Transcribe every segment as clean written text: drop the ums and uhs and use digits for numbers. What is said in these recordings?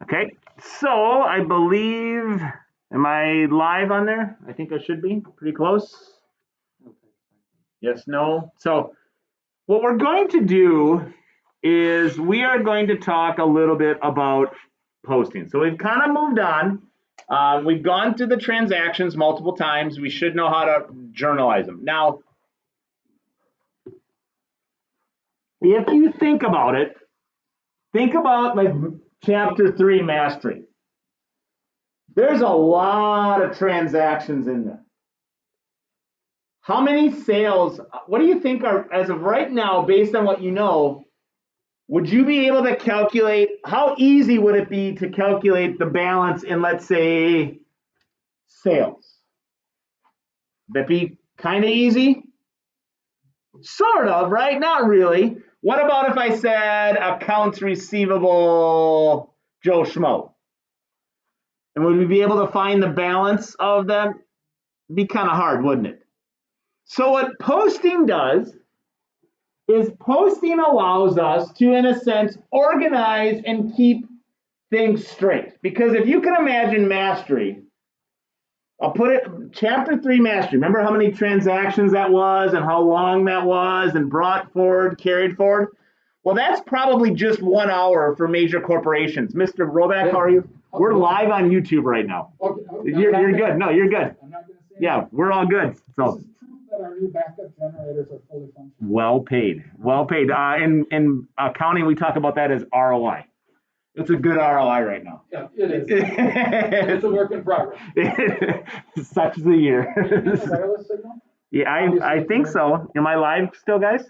Okay, so I believe, am I live on there? I think I should be pretty close. Yes, no. So what we're going to do is we are going to talk a little bit about posting. So we've kind of moved on. We've gone through the transactions multiple times. We should know how to journalize them. Now, if you think about it, think about like chapter 3 mastery. There's a lot of transactions in there. How many sales, what do you think are, as of right now, based on what you know, would you be able to calculate, how easy would it be to calculate the balance in, let's say, sales? Would that be kind of easy? Sort of, right? Not really. What about if I said accounts receivable Joe Schmo? And would we be able to find the balance of them? It'd be kind of hard, wouldn't it? So what posting does is posting allows us to, in a sense, organize and keep things straight. Because if you can imagine mastery, I'll put it, chapter 3 mastery, remember how many transactions that was and how long that was and brought forward, carried forward? Well, that's probably just 1 hour for major corporations. Mr. Roback, how are you? We're live on YouTube right now. Okay. You're good. No, you're good. I'm not gonna say anything. We're all good. So. That our new backup generators are fully functional. Well paid. In accounting, we talk about that as ROI. It's a good ROI right now. Yeah, it is. It's a work in progress. Such the year. Wireless signal? Yeah, I think so. Am I live still, guys?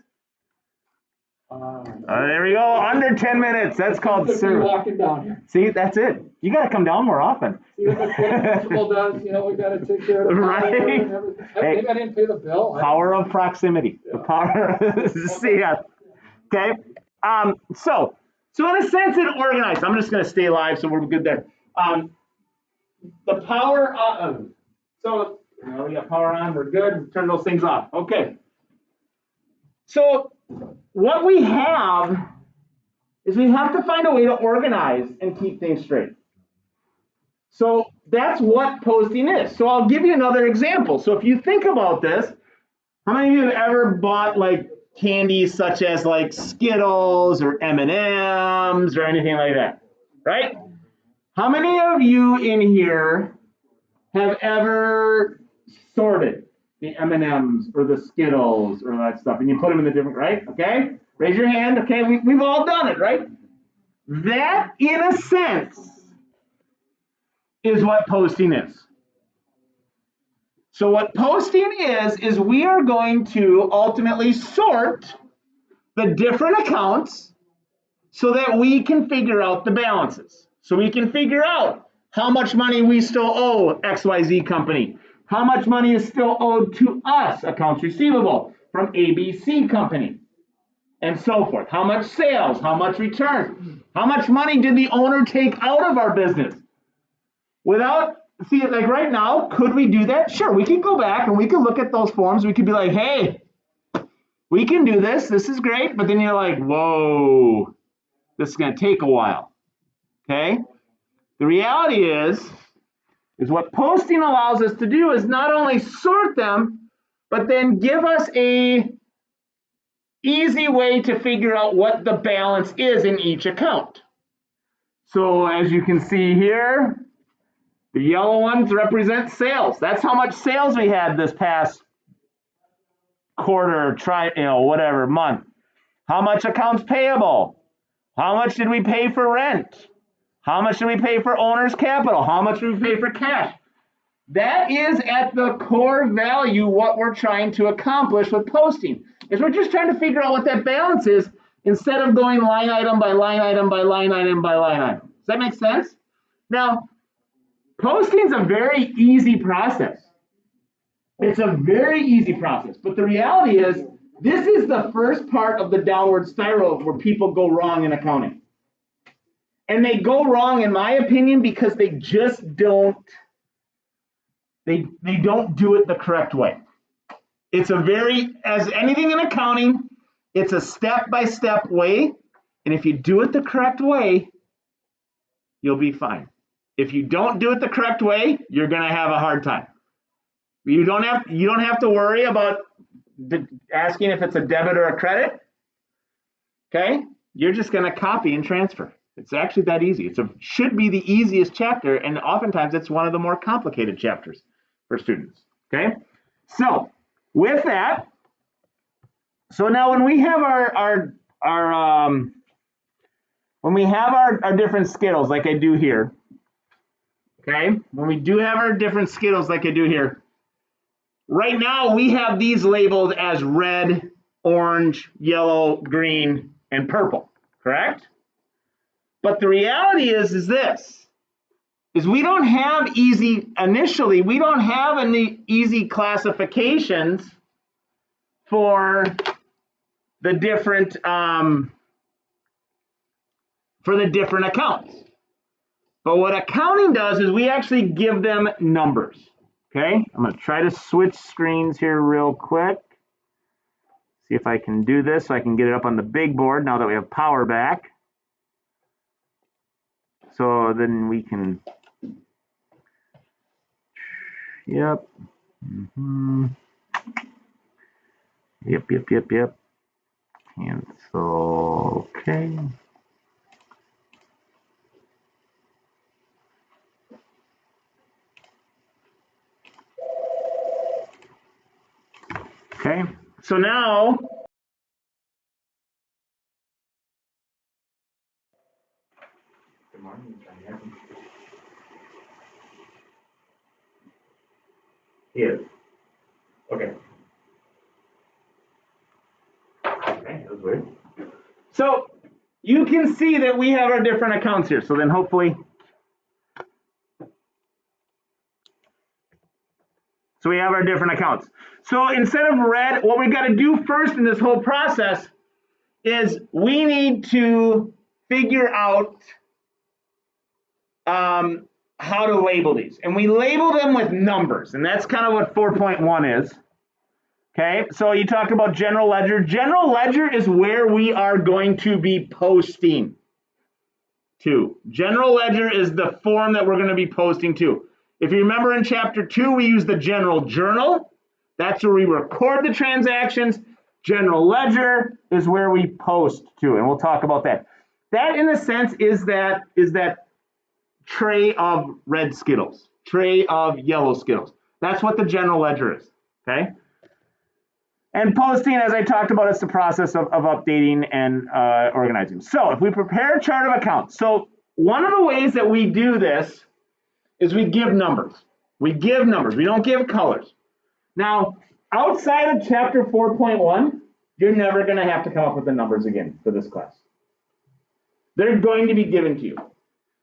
There we go. Under 10 minutes. That's called service. Walking down here. See, that's it. You got to come down more often. See what the principal does? You know, we got to take care of the power and everything. Maybe I didn't pay the bill. Power of proximity. Yeah. The power. See ya. Okay. So in a sense, it organized. I'm just going to stay live, so we're good there. The power. So we got power on. We're good. Turn those things off. Okay. So what we have is we have to find a way to organize and keep things straight. So that's what posting is. So I'll give you another example. So if you think about this, how many of you have ever bought like candies such as like Skittles or M&Ms or anything like that, right? How many of you in here have ever sorted the M&Ms or the Skittles or that stuff, and you put them in the different, right? Okay, raise your hand. Okay, we've all done it, right? That, in a sense, is what posting is. So what posting is we are going to ultimately sort the different accounts so that we can figure out the balances. So we can figure out how much money we still owe XYZ company. How much money is still owed to us, accounts receivable, from ABC company, and so forth. How much sales, how much return, how much money did the owner take out of our business? See, like right now, could we do that? Sure, we can go back and we can look at those forms. We could be like, hey, we can do this. This is great. But then you're like, whoa, this is going to take a while. Okay? The reality is what posting allows us to do is not only sort them, but then give us a easy way to figure out what the balance is in each account. So as you can see here, the yellow ones represent sales. That's how much sales we had this past quarter, whatever month. How much accounts payable? How much did we pay for rent? How much do we pay for owner's capital? How much do we pay for cash? That is at the core value what we're trying to accomplish with posting. Is we're just trying to figure out what that balance is instead of going line item by line item by line item by line item. Does that make sense? Now, posting is a very easy process. It's a very easy process. But the reality is this is the first part of the downward spiral where people go wrong in accounting. And they go wrong, in my opinion, because they just don't, they don't do it the correct way. It's as anything in accounting, it's a step-by-step way. And if you do it the correct way, you'll be fine. If you don't do it the correct way, you're going to have a hard time. You don't have to worry about asking if it's a debit or a credit. Okay? You're just going to copy and transfer. It's actually that easy. It should be the easiest chapter, and oftentimes it's one of the more complicated chapters for students. Okay? So, with that, so now when we have our different Skittles like I do here, okay? When we do have our different Skittles like I do here, right now we have these labeled as red, orange, yellow, green, and purple, correct? But the reality is this, is we don't have we don't have any easy classifications for the different accounts. But what accounting does is we actually give them numbers. Okay, I'm going to try to switch screens here real quick. See if I can do this so I can get it up on the big board now that we have power back. So then we can, yep. Yep. Cancel, okay. Okay, so now, good morning. He is. Okay. Okay, that was weird. So you can see that we have our different accounts here. So then hopefully, so we have our different accounts. So instead of red, what we've got to do first in this whole process is we need to figure out how to label these. And we label them with numbers. And that's kind of what 4.1 is. Okay, so you talk about general ledger. General ledger is where we are going to be posting to. General ledger is the form that we're going to be posting to. If you remember in chapter 2, we use the general journal. That's where we record the transactions. General ledger is where we post to, and we'll talk about that. That, in a sense, is that tray of red Skittles, tray of yellow Skittles. That's what the general ledger is, okay? And posting, as I talked about, is the process of updating and organizing. So if we prepare a chart of accounts, so one of the ways that we do this is we give numbers. We give numbers. We don't give colors. Now, outside of chapter 4.1, you're never going to have to come up with the numbers again for this class. They're going to be given to you.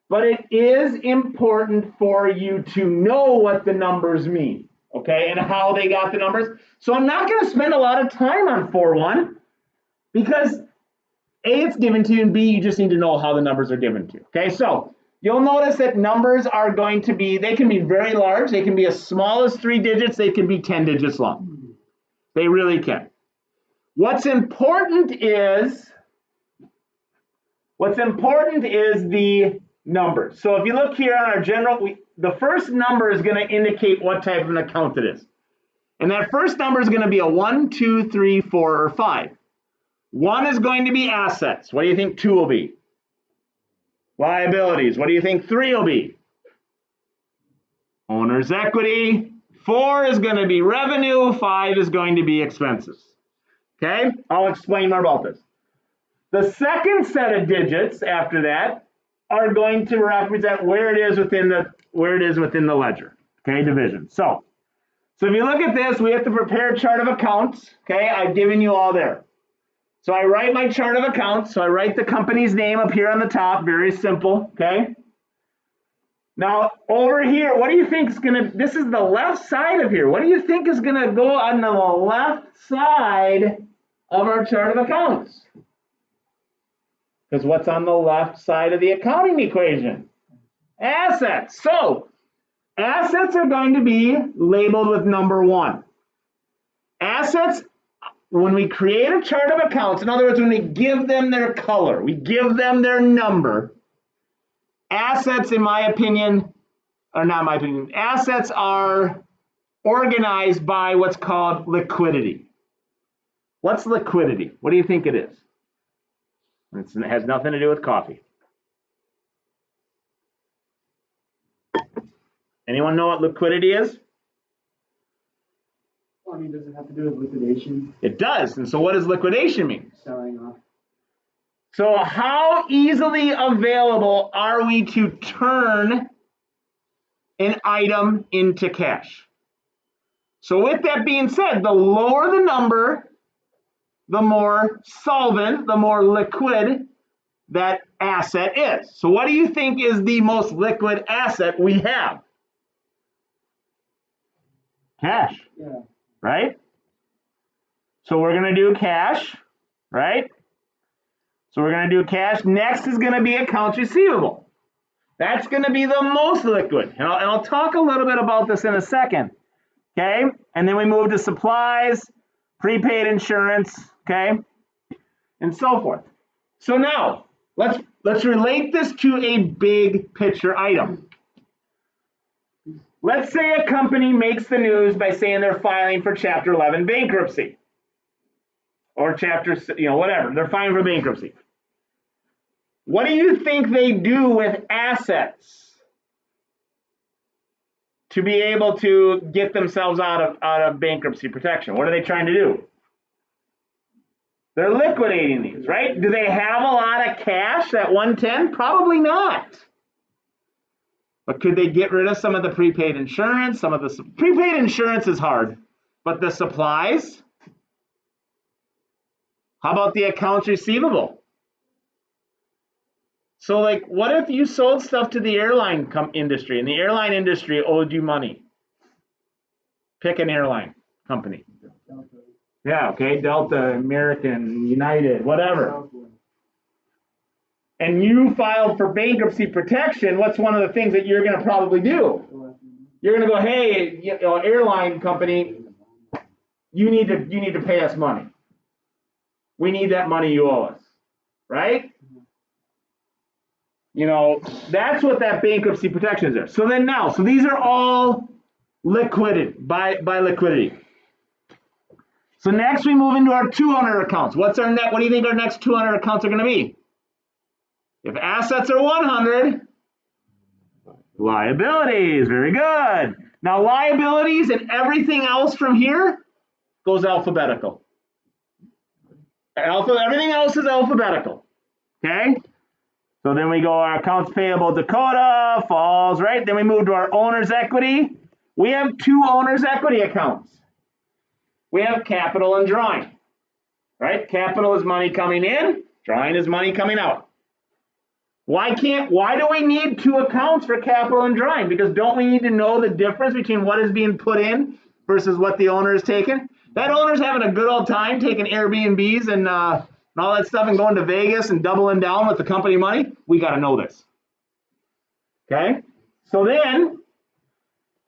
But it is important for you to know what the numbers mean, okay, and how they got the numbers. So I'm not going to spend a lot of time on 4.1 because A, it's given to you, and B, you just need to know how the numbers are given to you, okay? So you'll notice that numbers are going to be, they can be very large. They can be as small as 3 digits. They can be 10 digits long. They really can. What's important is the numbers. So if you look here on our general, the first number is going to indicate what type of an account it is. And that first number is going to be a 1, 2, 3, 4, or 5. 1 is going to be assets. What do you think 2 will be? Liabilities. What do you think 3 will be? Owner's equity. 4 is going to be revenue. 5 is going to be expenses. Okay? I'll explain more about this. The second set of digits after that are going to represent where it is within the ledger. Okay, division. So if you look at this, we have to prepare a chart of accounts. Okay, I've given you all there. So I write my chart of accounts. So I write the company's name up here on the top. Very simple. Okay. Now over here, what do you think is gonna? This is the left side of here. What do you think is gonna go on the left side of our chart of accounts? Because what's on the left side of the accounting equation? Assets. So assets are going to be labeled with number 1. Assets, when we create a chart of accounts, in other words, when we give them their color, we give them their number, assets, in my opinion, or not my opinion, assets are organized by what's called liquidity. What's liquidity? What do you think it is? It has nothing to do with coffee. Anyone know what liquidity is? Well, I mean, does it have to do with liquidation? It does. And so what does liquidation mean? Selling off. So how easily available are we to turn an item into cash? So with that being said, the lower the number, the more solvent, the more liquid that asset is. So what do you think is the most liquid asset we have? Cash. Yeah. Right? So we're going to do cash, right? So we're going to do cash. Next is going to be accounts receivable. That's going to be the most liquid. And I'll talk a little bit about this in a second. Okay? And then we move to supplies, prepaid insurance, okay? And so forth. So now, let's relate this to a big picture item. Let's say a company makes the news by saying they're filing for Chapter 11 bankruptcy. Or Chapter, whatever. They're filing for bankruptcy. What do you think they do with assets to be able to get themselves out of bankruptcy protection? What are they trying to do? They're liquidating these, right? Do they have a lot of cash at 110? Probably not. But could they get rid of some of the prepaid insurance? Some of the prepaid insurance is hard, but the supplies? How about the accounts receivable? So like, what if you sold stuff to the airline industry and the airline industry owed you money? Pick an airline company. Yeah, okay, Delta, American, United, whatever. And you filed for bankruptcy protection, what's one of the things that you're going to probably do? You're going to go, hey, airline company, you need to pay us money. We need that money you owe us, right? That's what that bankruptcy protection is there. So then now, so these are all liquidity, by liquidity. So next we move into our 200 accounts. What do you think our next 200 accounts are going to be? If assets are 100, liabilities, very good. Now liabilities and everything else from here goes alphabetical. Everything else is alphabetical, okay? So then we go our accounts payable Dakota, falls, right? Then we move to our owner's equity. We have two owner's equity accounts. We have capital and drawing, right? Capital is money coming in, drawing is money coming out. Why do we need two accounts for capital and drawing? Because don't we need to know the difference between what is being put in versus what the owner is taking? That owner's having a good old time taking Airbnbs and all that stuff and going to Vegas and doubling down with the company money. We got to know this. Okay? So then,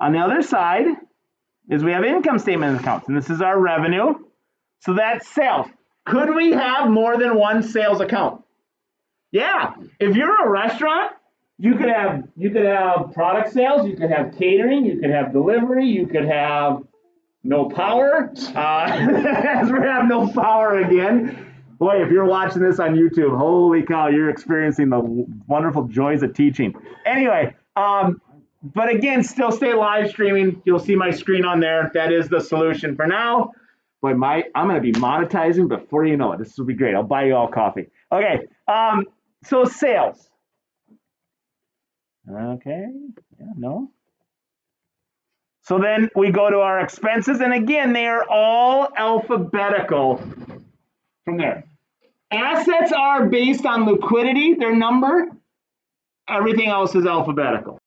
on the other side is we have income statement accounts, and this is our revenue. So that's sales. Could we have more than one sales account? Yeah. If you're a restaurant, you could have product sales, you could have catering, you could have delivery, you could have no power. As we have no power again. Boy, if you're watching this on YouTube, holy cow, you're experiencing the wonderful joys of teaching. Anyway, but again, still stay live streaming. You'll see my screen on there. That is the solution for now. Boy, I'm going to be monetizing before you know it. This will be great. I'll buy you all coffee. Okay, so sales. Okay, yeah, no. So then we go to our expenses, and again, they are all alphabetical from there. Assets are based on liquidity, their number. Everything else is alphabetical.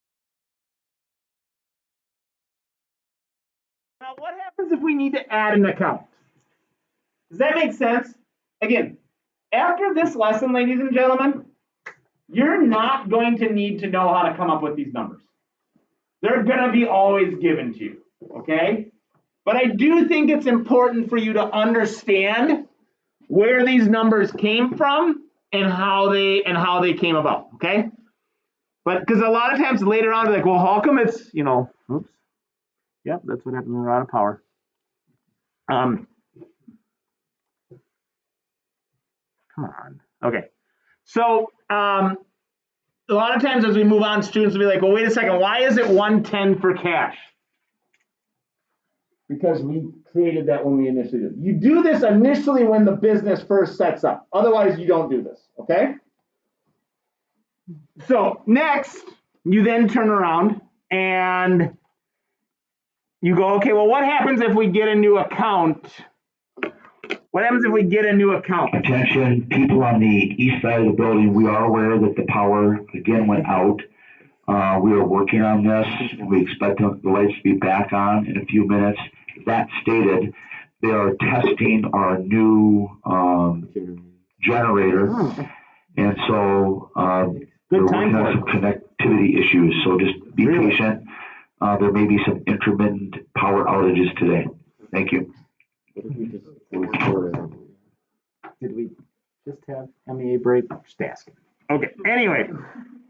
Now, what happens if we need to add an account? Does that make sense? Again, after this lesson, ladies and gentlemen, you're not going to need to know how to come up with these numbers. They're going to be always given to you, okay? But I do think it's important for you to understand where these numbers came from and how they came about, okay? But because a lot of times later on, they're like, well, how come it's, you know, oops. Yep, that's what happens when we're out of power. Come on. Okay. So a lot of times as we move on, students will be like, well, wait a second, why is it 110 for cash? Because we created that when we initially did. You do this initially when the business first sets up. Otherwise, you don't do this, okay? So next, you then turn around and you go, okay, well, what happens if we get a new account? What happens if we get a new account? Attention, people on the east side of the building, we are aware that the power again went out. We are working on this. We expect the lights to be back on in a few minutes. That stated, they are testing our new generator, and so they're working on some connectivity issues. So just be patient. There may be some intermittent power outages today. Thank you. Did we just have MEA break? Just asking. Okay, anyway,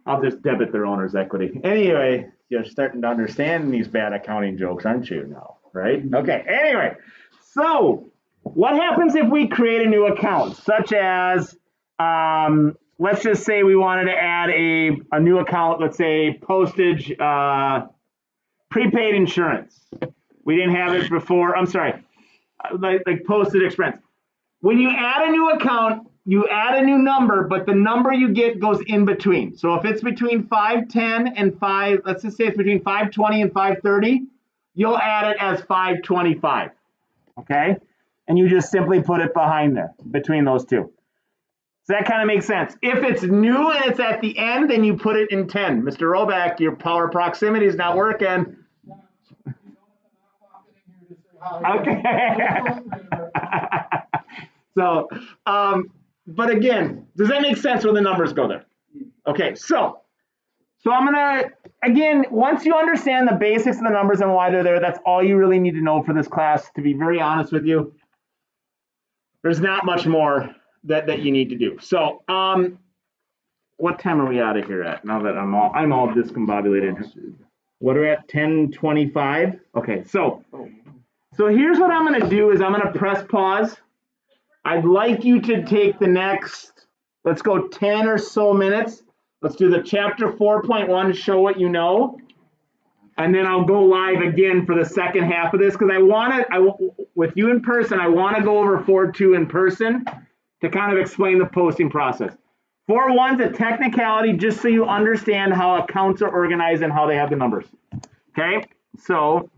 I'll just debit their owner's equity. Anyway, you're starting to understand these bad accounting jokes, aren't you now, right? Okay, anyway, so what happens if we create a new account, such as, let's just say we wanted to add a new account, let's say postage, prepaid insurance. We didn't have it before, I'm sorry, like postage expense. When you add a new account, you add a new number, but the number you get goes in between. So if it's between 510 and 5, let's just say it's between 520 and 530, you'll add it as 525, okay? And you just simply put it behind there, between those two. So that kind of makes sense. If it's new and it's at the end, then you put it in 10. Mr. Roback, your power proximity is not working. Okay. So, but again, does that make sense when the numbers go there? Okay, so I'm gonna, again, once you understand the basics of the numbers and why they're there, that's all you really need to know for this class, to be very honest with you. There's not much more that you need to do. So, what time are we out of here at? Now that I'm all discombobulated. What are we at? 10:25? Okay, so here's what I'm gonna do is I'm gonna press pause. I'd like you to take the next, let's go 10 or so minutes. Let's do the chapter 4.1, show what you know. And then I'll go live again for the second half of this because with you in person, I want to go over 4.2 in person to kind of explain the posting process. 4.1's a technicality just so you understand how accounts are organized and how they have the numbers. Okay, so